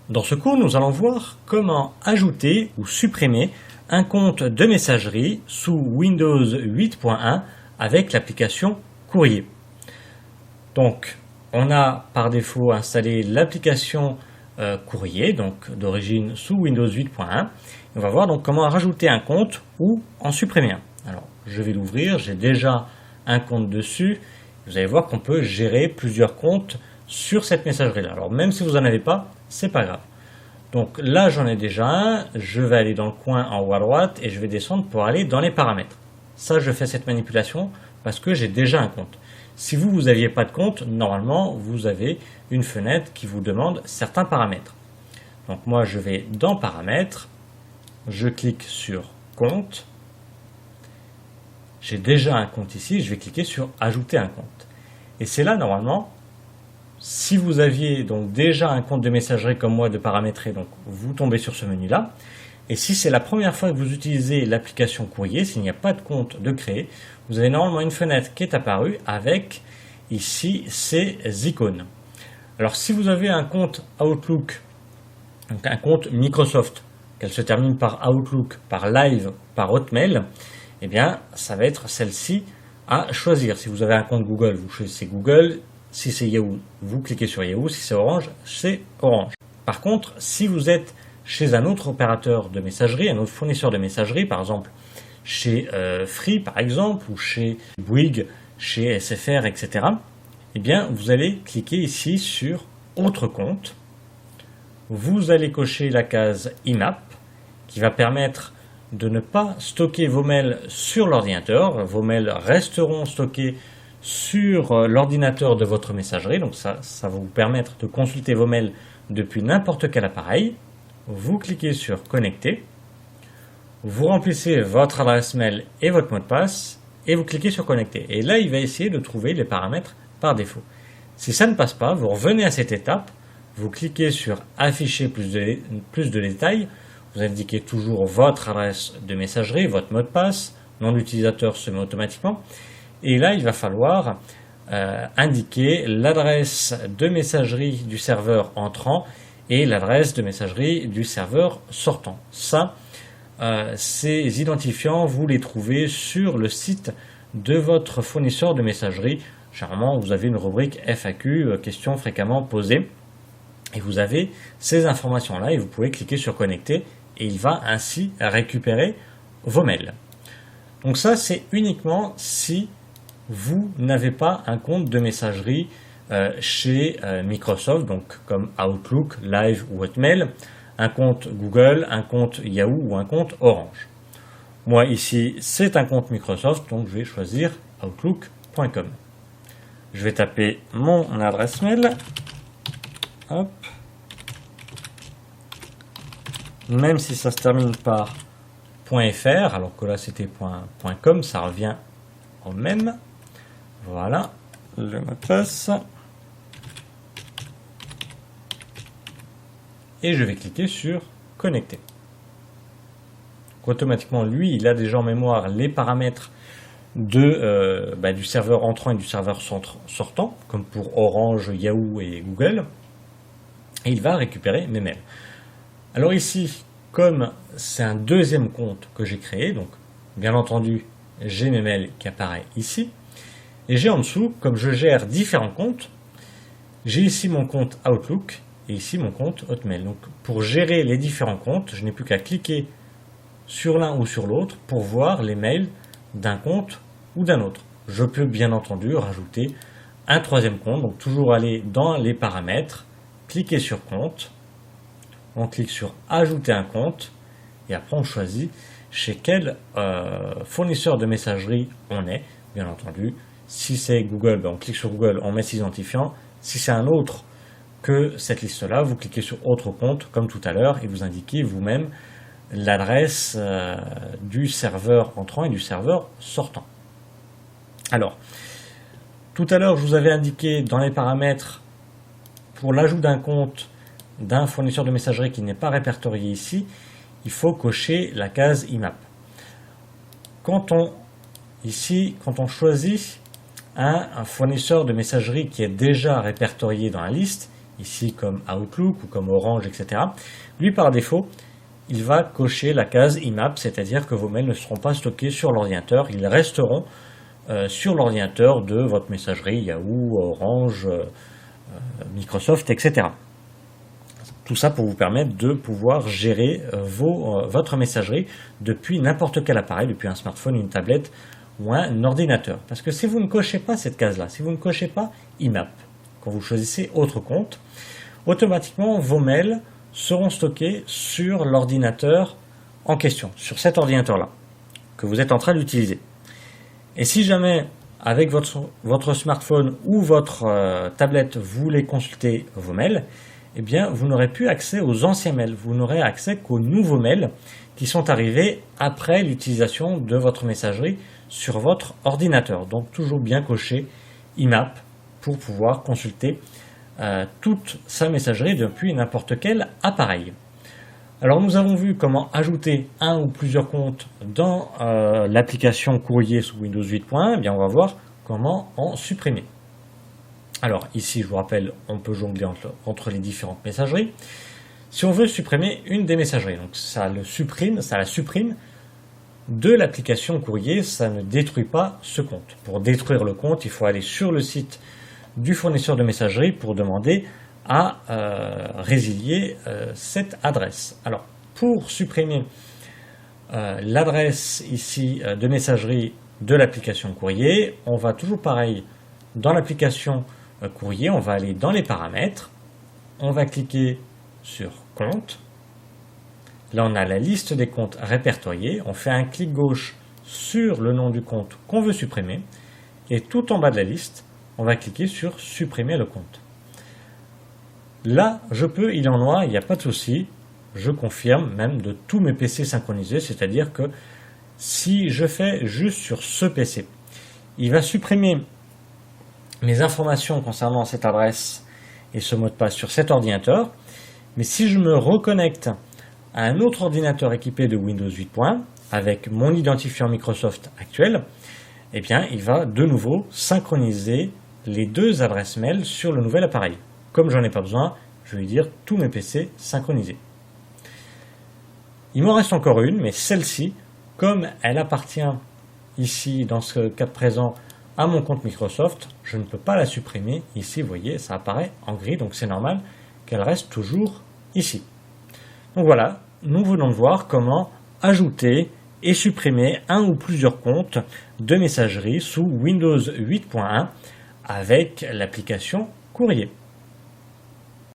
Dans ce cours, nous allons voir comment ajouter ou supprimer un compte de messagerie sous Windows 8.1 avec l'application Courrier. Donc, on a par défaut installé l'application Courrier, donc d'origine sous Windows 8.1. On va voir donc comment rajouter un compte ou en supprimer un. Alors, je vais l'ouvrir, j'ai déjà un compte dessus. Vous allez voir qu'on peut gérer plusieurs comptes sur cette messagerie-là. Alors, même si vous n'en avez pas, c'est pas grave. Donc là, j'en ai déjà un. Je vais aller dans le coin en haut à droite et je vais descendre pour aller dans les paramètres. Ça, je fais cette manipulation parce que j'ai déjà un compte. Si vous n'aviez pas de compte, normalement, vous avez une fenêtre qui vous demande certains paramètres. Donc moi, je vais dans paramètres, je clique sur compte. J'ai déjà un compte ici, je vais cliquer sur ajouter un compte. Et c'est là, normalement, si vous aviez donc déjà un compte de messagerie comme moi de paramétrer, donc vous tombez sur ce menu-là. Et si c'est la première fois que vous utilisez l'application Courrier, s'il n'y a pas de compte de créer, vous avez normalement une fenêtre qui est apparue avec ici ces icônes. Alors si vous avez un compte Outlook, donc un compte Microsoft, qu'elle se termine par Outlook, par Live, par Hotmail, eh bien ça va être celle-ci à choisir. Si vous avez un compte Google, vous choisissez Google. Si c'est Yahoo, vous cliquez sur Yahoo. Si c'est Orange, c'est Orange. Par contre, si vous êtes chez un autre opérateur de messagerie, un autre fournisseur de messagerie, par exemple chez Free par exemple, ou chez Bouygues, chez SFR, etc., eh bien, vous allez cliquer ici sur Autre compte. Vous allez cocher la case IMAP qui va permettre de ne pas stocker vos mails sur l'ordinateur. Vos mails resteront stockés sur l'ordinateur de votre messagerie. Donc ça va vous permettre de consulter vos mails depuis n'importe quel appareil. Vous cliquez sur Connecter. Vous remplissez votre adresse mail et votre mot de passe et vous cliquez sur Connecter. Et là, il va essayer de trouver les paramètres par défaut. Si ça ne passe pas, vous revenez à cette étape. Vous cliquez sur Afficher plus de détails. Vous indiquez toujours votre adresse de messagerie, votre mot de passe. Nom d'utilisateur se met automatiquement. Et là, il va falloir indiquer l'adresse de messagerie du serveur entrant et l'adresse de messagerie du serveur sortant. Ça, ces identifiants, vous les trouvez sur le site de votre fournisseur de messagerie. Généralement, vous avez une rubrique FAQ, questions fréquemment posées, et vous avez ces informations-là et vous pouvez cliquer sur Connecter et il va ainsi récupérer vos mails. Donc ça, c'est uniquement si vous n'avez pas un compte de messagerie chez Microsoft, donc comme Outlook, Live ou Hotmail, un compte Google, un compte Yahoo ou un compte Orange. Moi ici, c'est un compte Microsoft, donc je vais choisir outlook.com. Je vais taper mon adresse mail. Hop. Même si ça se termine par .fr, alors que là c'était .com, ça revient au même. Voilà, le mot de passe. Et je vais cliquer sur Connecter. Donc, automatiquement, lui, il a déjà en mémoire les paramètres du serveur entrant et du serveur sortant, comme pour Orange, Yahoo et Google. Et il va récupérer mes mails. Alors ici, comme c'est un deuxième compte que j'ai créé, donc bien entendu, j'ai mes mails qui apparaissent ici. Et j'ai en dessous, comme je gère différents comptes, j'ai ici mon compte Outlook et ici mon compte Hotmail. Donc pour gérer les différents comptes, je n'ai plus qu'à cliquer sur l'un ou sur l'autre pour voir les mails d'un compte ou d'un autre. Je peux bien entendu rajouter un troisième compte, donc toujours aller dans les paramètres, cliquer sur compte, on clique sur ajouter un compte et après on choisit chez quel fournisseur de messagerie on est, bien entendu. Si c'est Google, on clique sur Google, on met ses identifiants. Si c'est un autre que cette liste-là, vous cliquez sur autre compte, comme tout à l'heure, et vous indiquez vous-même l'adresse du serveur entrant et du serveur sortant. Alors, tout à l'heure, je vous avais indiqué dans les paramètres, pour l'ajout d'un compte d'un fournisseur de messagerie qui n'est pas répertorié ici, il faut cocher la case IMAP. Quand on choisit un fournisseur de messagerie qui est déjà répertorié dans la liste, ici comme Outlook ou comme Orange, etc., lui par défaut, il va cocher la case IMAP, c'est-à-dire que vos mails ne seront pas stockés sur l'ordinateur, ils resteront sur l'ordinateur de votre messagerie Yahoo, Orange, Microsoft, etc. Tout ça pour vous permettre de pouvoir gérer votre messagerie depuis n'importe quel appareil, depuis un smartphone, une tablette ou un ordinateur. Parce que si vous ne cochez pas cette case-là, si vous ne cochez pas IMAP, quand vous choisissez autre compte, automatiquement vos mails seront stockés sur l'ordinateur en question, sur cet ordinateur-là, que vous êtes en train d'utiliser. Et si jamais, avec votre smartphone ou votre tablette, vous voulez consulter vos mails, eh bien, vous n'aurez plus accès aux anciens mails, vous n'aurez accès qu'aux nouveaux mails qui sont arrivés après l'utilisation de votre messagerie sur votre ordinateur. Donc, toujours bien cocher IMAP pour pouvoir consulter toute sa messagerie depuis n'importe quel appareil. Alors nous avons vu comment ajouter un ou plusieurs comptes dans l'application courrier sous Windows 8.1. Eh bien, on va voir comment en supprimer. Alors ici, je vous rappelle, on peut jongler entre les différentes messageries. Si on veut supprimer une des messageries, donc ça la supprime de l'application courrier, ça ne détruit pas ce compte. Pour détruire le compte, il faut aller sur le site du fournisseur de messagerie pour demander à résilier cette adresse. Alors, pour supprimer l'adresse ici de messagerie de l'application courrier, on va toujours pareil dans l'application courrier, on va aller dans les paramètres, on va cliquer sur compte. Là, on a la liste des comptes répertoriés, on fait un clic gauche sur le nom du compte qu'on veut supprimer et tout en bas de la liste, on va cliquer sur supprimer le compte. Là, il est en noir, il n'y a pas de souci. Je confirme même de tous mes PC synchronisés, c'est-à-dire que si je fais juste sur ce PC, il va supprimer mes informations concernant cette adresse et ce mot de passe sur cet ordinateur. Mais si je me reconnecte à un autre ordinateur équipé de Windows 8.1 avec mon identifiant Microsoft actuel, eh bien, il va de nouveau synchroniser les deux adresses mail sur le nouvel appareil. Comme j'en ai pas besoin, je vais dire tous mes PC synchronisés. Il m'en reste encore une, mais celle-ci, comme elle appartient ici, dans ce cas présent, à mon compte Microsoft, je ne peux pas la supprimer. Ici, vous voyez, ça apparaît en gris, donc c'est normal qu'elle reste toujours ici. Donc voilà, nous venons de voir comment ajouter et supprimer un ou plusieurs comptes de messagerie sous Windows 8.1 avec l'application courrier.